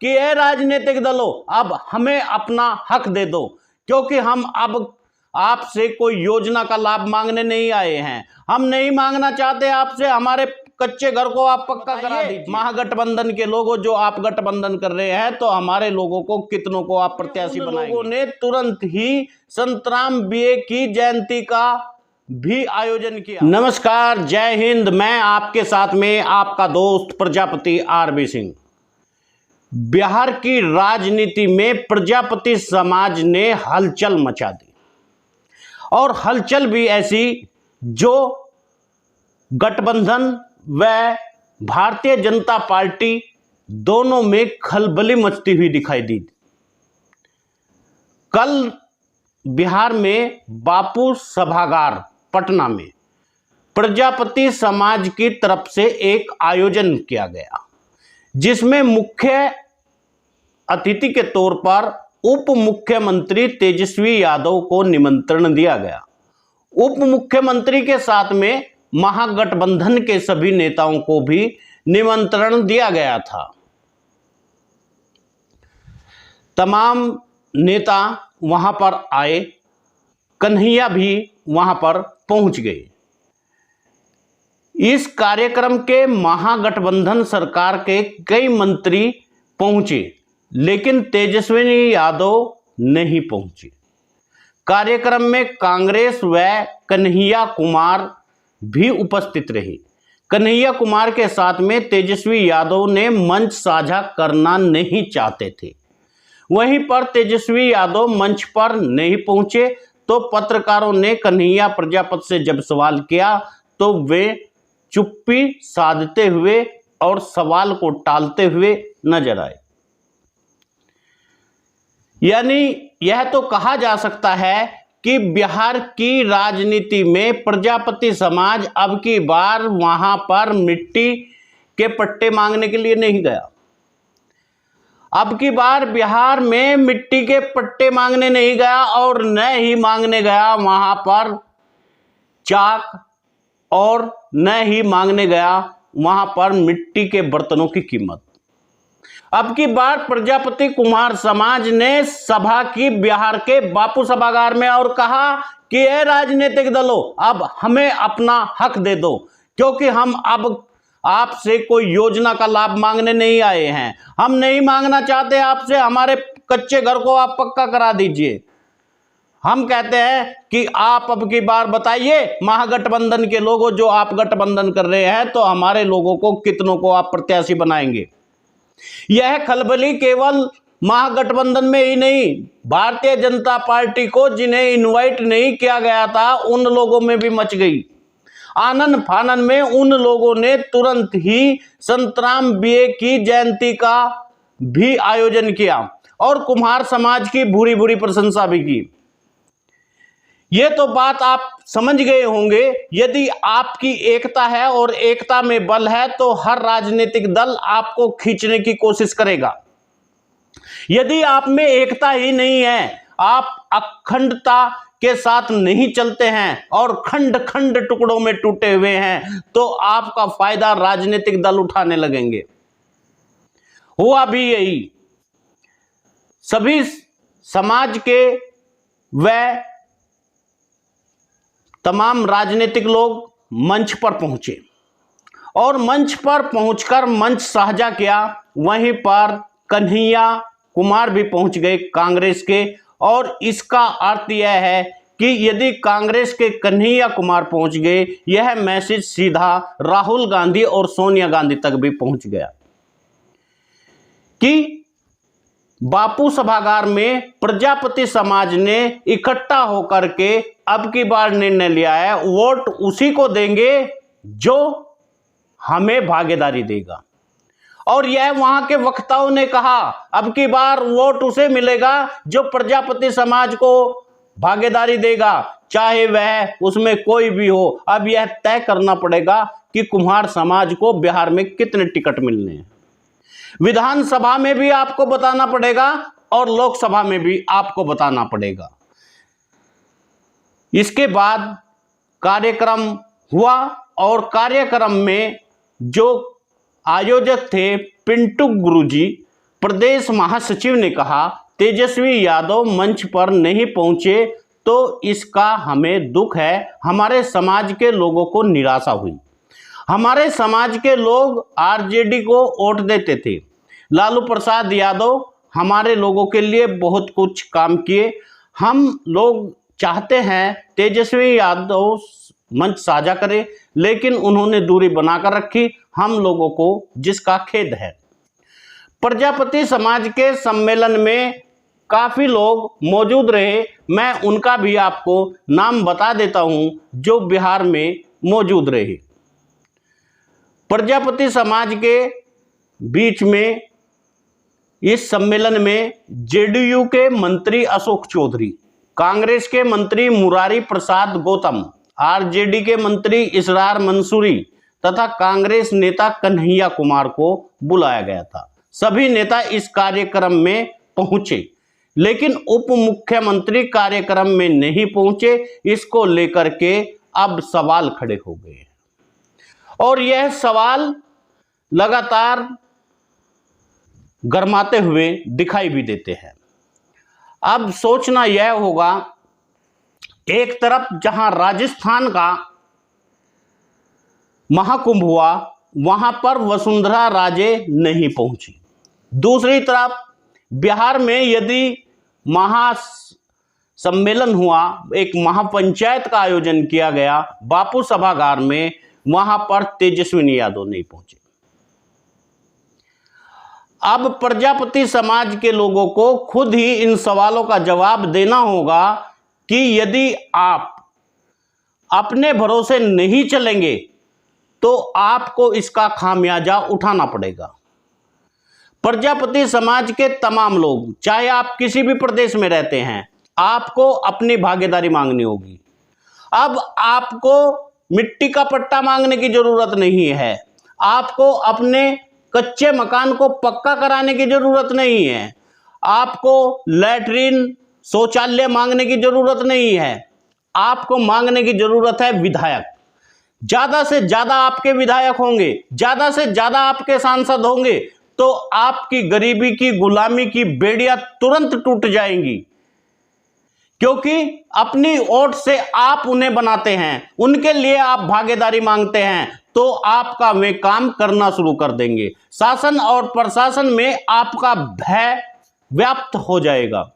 कि ये राजनीतिक दलों अब हमें अपना हक दे दो, क्योंकि हम अब आपसे कोई योजना का लाभ मांगने नहीं आए हैं। हम नहीं मांगना चाहते आपसे, हमारे कच्चे घर को आप पक्का करा दीजिए। महागठबंधन के लोगों, जो आप गठबंधन कर रहे हैं, तो हमारे लोगों को कितनों को आप प्रत्याशी बनाएंगे। लोगों ने तुरंत ही संत राम बीए की जयंती का भी आयोजन किया। नमस्कार, जय हिंद। मैं आपके साथ में आपका दोस्त प्रजापति आरबी सिंह। बिहार की राजनीति में प्रजापति समाज ने हलचल मचा दी, और हलचल भी ऐसी जो गठबंधन व भारतीय जनता पार्टी दोनों में खलबली मचती हुई दिखाई दी। कल बिहार में बापू सभागार पटना में प्रजापति समाज की तरफ से एक आयोजन किया गया, जिसमें मुख्य अतिथि के तौर पर उप मुख्यमंत्री तेजस्वी यादव को निमंत्रण दिया गया। उप मुख्यमंत्री के साथ में महागठबंधन के सभी नेताओं को भी निमंत्रण दिया गया था। तमाम नेता वहां पर आए, कन्हैया भी वहां पर पहुंच गए। इस कार्यक्रम के महागठबंधन सरकार के कई मंत्री पहुंचे, लेकिन तेजस्वी यादव नहीं पहुंचे। कार्यक्रम में कांग्रेस व कन्हैया कुमार भी उपस्थित रहे। कन्हैया कुमार के साथ में तेजस्वी यादव ने मंच साझा करना नहीं चाहते थे। वहीं पर तेजस्वी यादव मंच पर नहीं पहुंचे, तो पत्रकारों ने कन्हैया प्रजापति से जब सवाल किया तो वे चुप्पी साधते हुए और सवाल को टालते हुए नजर आए। यानी यह तो कहा जा सकता है कि बिहार की राजनीति में प्रजापति समाज अब की बार वहां पर मिट्टी के पट्टे मांगने के लिए नहीं गया। अब की बार बिहार में मिट्टी के पट्टे मांगने नहीं गया, और न ही मांगने गया वहां पर चाक, और न ही मांगने गया वहां पर मिट्टी के बर्तनों की कीमत। अब की बार प्रजापति कुमार समाज ने सभा की बिहार के बापू सभागार में, और कहा कि ये राजनीतिक दलों अब हमें अपना हक दे दो, क्योंकि हम अब आपसे कोई योजना का लाभ मांगने नहीं आए हैं। हम नहीं मांगना चाहते आपसे, हमारे कच्चे घर को आप पक्का करा दीजिए। हम कहते हैं कि आप अब की बार बताइए महागठबंधन के लोगों, जो आप गठबंधन कर रहे हैं, तो हमारे लोगों को कितनों को आप प्रत्याशी बनाएंगे। यह खलबली केवल महागठबंधन में ही नहीं, भारतीय जनता पार्टी को जिन्हें इनवाइट नहीं किया गया था उन लोगों में भी मच गई। आनन फानन में उन लोगों ने तुरंत ही संत राम बीए की जयंती का भी आयोजन किया, और कुम्हार समाज की भूरी भूरी प्रशंसा भी की। ये तो बात आप समझ गए होंगे। यदि आपकी एकता है और एकता में बल है, तो हर राजनीतिक दल आपको खींचने की कोशिश करेगा। यदि आप में एकता ही नहीं है, आप अखंडता के साथ नहीं चलते हैं और खंड खंड टुकड़ों में टूटे हुए हैं, तो आपका फायदा राजनीतिक दल उठाने लगेंगे। हुआ भी यही। सभी समाज के व तमाम राजनीतिक लोग मंच पर पहुंचे, और मंच पर पहुंचकर मंच साझा किया। वहीं पर कन्हैया कुमार भी पहुंच गए कांग्रेस के, और इसका अर्थ यह है कि यदि कांग्रेस के कन्हैया कुमार पहुंच गए, यह मैसेज सीधा राहुल गांधी और सोनिया गांधी तक भी पहुंच गया कि बापू सभागार में प्रजापति समाज ने इकट्ठा होकर के अब की बार निर्णय लिया है, वोट उसी को देंगे जो हमें भागीदारी देगा। और यह वहां के वक्ताओं ने कहा, अब की बार वोट उसे मिलेगा जो प्रजापति समाज को भागीदारी देगा, चाहे वह उसमें कोई भी हो। अब यह तय करना पड़ेगा कि कुम्हार समाज को बिहार में कितने टिकट मिलने हैं। विधानसभा में भी आपको बताना पड़ेगा और लोकसभा में भी आपको बताना पड़ेगा। इसके बाद कार्यक्रम हुआ, और कार्यक्रम में जो आयोजक थे पिंटू गुरुजी, प्रदेश महासचिव ने कहा, तेजस्वी यादव मंच पर नहीं पहुंचे तो इसका हमें दुख है। हमारे समाज के लोगों को निराशा हुई। हमारे समाज के लोग आरजेडी को वोट देते थे। लालू प्रसाद यादव हमारे लोगों के लिए बहुत कुछ काम किए। हम लोग चाहते हैं तेजस्वी यादव मंच साझा करे, लेकिन उन्होंने दूरी बनाकर रखी, हम लोगों को जिसका खेद है। प्रजापति समाज के सम्मेलन में काफी लोग मौजूद रहे। मैं उनका भी आपको नाम बता देता हूं जो बिहार में मौजूद रहे। प्रजापति समाज के बीच में इस सम्मेलन में जेडीयू के मंत्री अशोक चौधरी, कांग्रेस के मंत्री मुरारी प्रसाद गौतम, आरजेडी के मंत्री इसरार मंसूरी तथा कांग्रेस नेता कन्हैया कुमार को बुलाया गया था। सभी नेता इस कार्यक्रम में पहुंचे, लेकिन उप मुख्यमंत्री कार्यक्रम में नहीं पहुंचे। इसको लेकर के अब सवाल खड़े हो गए हैं और यह सवाल लगातार गरमाते हुए दिखाई भी देते हैं। अब सोचना यह होगा, एक तरफ जहां राजस्थान का महाकुंभ हुआ वहां पर वसुंधरा राजे नहीं पहुंची, दूसरी तरफ बिहार में यदि महासम्मेलन हुआ, एक महापंचायत का आयोजन किया गया बापू सभागार में, वहां पर तेजस्वी यादव नहीं पहुंचे। अब प्रजापति समाज के लोगों को खुद ही इन सवालों का जवाब देना होगा कि यदि आप अपने भरोसे नहीं चलेंगे तो आपको इसका खामियाजा उठाना पड़ेगा। प्रजापति समाज के तमाम लोग, चाहे आप किसी भी प्रदेश में रहते हैं, आपको अपनी भागीदारी मांगनी होगी। अब आपको मिट्टी का पट्टा मांगने की जरूरत नहीं है, आपको अपने कच्चे मकान को पक्का कराने की जरूरत नहीं है, आपको लैट्रिन शौचालय मांगने की जरूरत नहीं है, आपको मांगने की जरूरत है विधायक। ज्यादा से ज्यादा आपके विधायक होंगे, ज्यादा से ज्यादा आपके सांसद होंगे तो आपकी गरीबी की गुलामी की बेड़ियां तुरंत टूट जाएंगी, क्योंकि अपनी वोट से आप उन्हें बनाते हैं, उनके लिए आप भागीदारी मांगते हैं, तो आपका वे काम करना शुरू कर देंगे। शासन और प्रशासन में आपका भय व्याप्त हो जाएगा।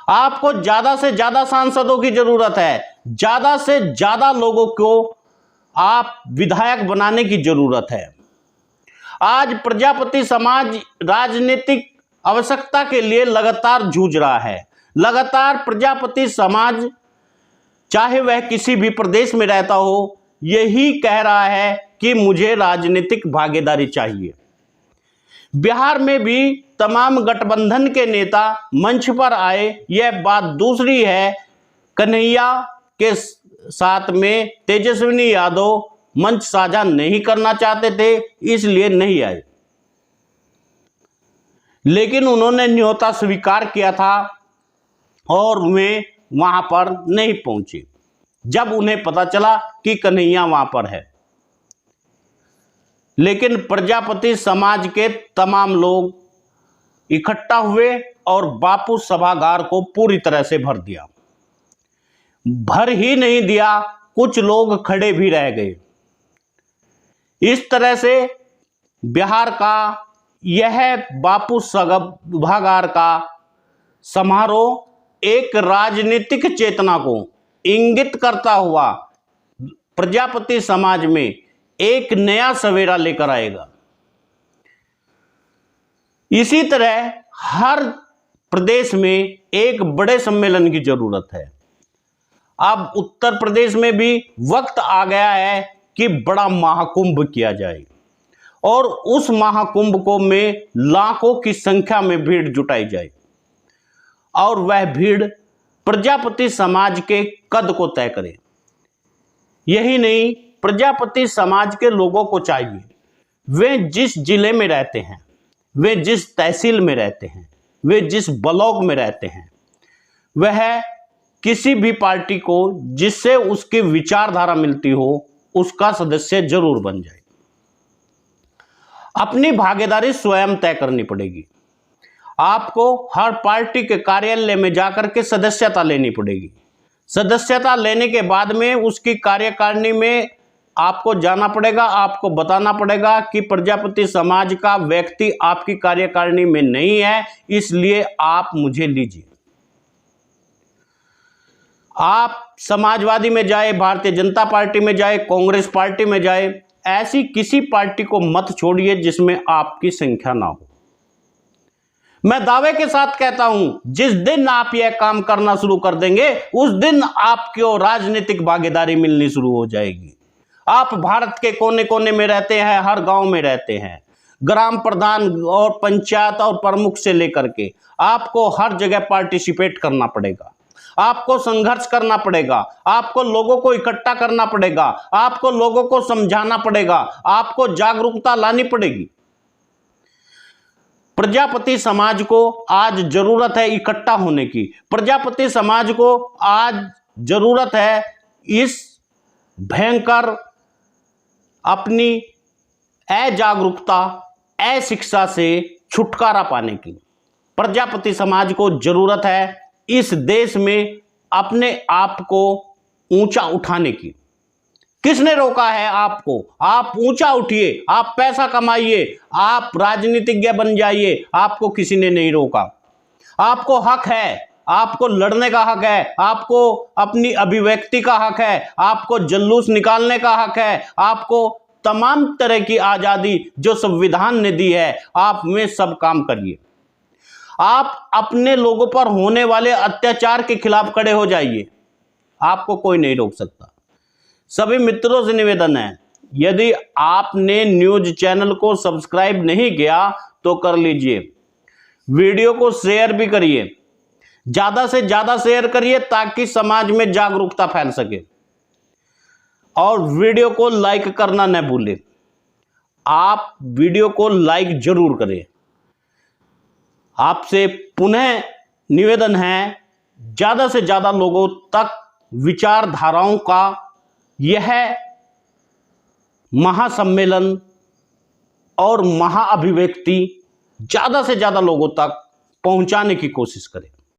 आपको ज्यादा से ज्यादा सांसदों की जरूरत है, ज्यादा से ज्यादा लोगों को आप विधायक बनाने की जरूरत है। आज प्रजापति समाज राजनीतिक आवश्यकता के लिए लगातार जूझ रहा है। लगातार प्रजापति समाज, चाहे वह किसी भी प्रदेश में रहता हो, यही कह रहा है कि मुझे राजनीतिक भागीदारी चाहिए। बिहार में भी तमाम गठबंधन के नेता मंच पर आए, यह बात दूसरी है। कन्हैया के साथ में तेजस्वी यादव मंच साझा नहीं करना चाहते थे, इसलिए नहीं आए, लेकिन उन्होंने न्योता स्वीकार किया था और वे वहां पर नहीं पहुंचे जब उन्हें पता चला कि कन्हैया वहां पर है। लेकिन प्रजापति समाज के तमाम लोग इकट्ठा हुए और बापू सभागार को पूरी तरह से भर दिया। भर ही नहीं दिया, कुछ लोग खड़े भी रह गए। इस तरह से बिहार का यह बापू सभागार का समारोह एक राजनीतिक चेतना को इंगित करता हुआ प्रजापति समाज में एक नया सवेरा लेकर आएगा। इसी तरह हर प्रदेश में एक बड़े सम्मेलन की जरूरत है। अब उत्तर प्रदेश में भी वक्त आ गया है कि बड़ा महाकुंभ किया जाए और उस महाकुंभ को में लाखों की संख्या में भीड़ जुटाई जाए और वह भीड़ प्रजापति समाज के कद को तय करे। यही नहीं, प्रजापति समाज के लोगों को चाहिए, वे जिस जिले में रहते हैं, वे जिस तहसील में रहते हैं, वे जिस ब्लॉक में रहते हैं, वह किसी भी पार्टी को जिससे उसकी विचारधारा मिलती हो उसका सदस्य जरूर बन जाए। अपनी भागीदारी स्वयं तय करनी पड़ेगी। आपको हर पार्टी के कार्यालय में जाकर के सदस्यता लेनी पड़ेगी। सदस्यता लेने के बाद में उसकी कार्यकारिणी में आपको जाना पड़ेगा, आपको बताना पड़ेगा कि प्रजापति समाज का व्यक्ति आपकी कार्यकारिणी में नहीं है, इसलिए आप मुझे लीजिए। आप समाजवादी में जाए, भारतीय जनता पार्टी में जाए, कांग्रेस पार्टी में जाए, ऐसी किसी पार्टी को मत छोड़िए जिसमें आपकी संख्या ना हो। मैं दावे के साथ कहता हूं, जिस दिन आप यह काम करना शुरू कर देंगे उस दिन आपको राजनीतिक भागीदारी मिलनी शुरू हो जाएगी। आप भारत के कोने कोने में रहते हैं, हर गांव में रहते हैं, ग्राम प्रधान और पंचायत और प्रमुख से लेकर के आपको हर जगह पार्टिसिपेट करना पड़ेगा, आपको संघर्ष करना पड़ेगा, आपको लोगों को इकट्ठा करना पड़ेगा, आपको लोगों को समझाना पड़ेगा, आपको जागरूकता लानी पड़ेगी। प्रजापति समाज को आज जरूरत है इकट्ठा होने की। प्रजापति समाज को आज जरूरत है इस भयंकर अपनी अजागरूकता, अशिक्षा से छुटकारा पाने की। प्रजापति समाज को जरूरत है इस देश में अपने आप को ऊंचा उठाने की। किसने रोका है आपको? आप ऊंचा उठिए, आप पैसा कमाइए, आप राजनीतिज्ञ बन जाइए, आपको किसी ने नहीं रोका। आपको हक है, आपको लड़ने का हक है, आपको अपनी अभिव्यक्ति का हक है, आपको जुलूस निकालने का हक है, आपको तमाम तरह की आजादी जो संविधान ने दी है, आप में सब काम करिए। आप अपने लोगों पर होने वाले अत्याचार के खिलाफ खड़े हो जाइए, आपको कोई नहीं रोक सकता। सभी मित्रों से निवेदन है, यदि आपने न्यूज चैनल को सब्सक्राइब नहीं किया तो कर लीजिए, वीडियो को शेयर भी करिए, ज्यादा से ज्यादा शेयर करिए ताकि समाज में जागरूकता फैल सके, और वीडियो को लाइक करना न भूलें। आप वीडियो को लाइक जरूर करें। आपसे पुनः निवेदन है, ज्यादा से ज्यादा लोगों तक विचारधाराओं का यह महासम्मेलन और महाअभिव्यक्ति ज्यादा से ज्यादा लोगों तक पहुंचाने की कोशिश करें।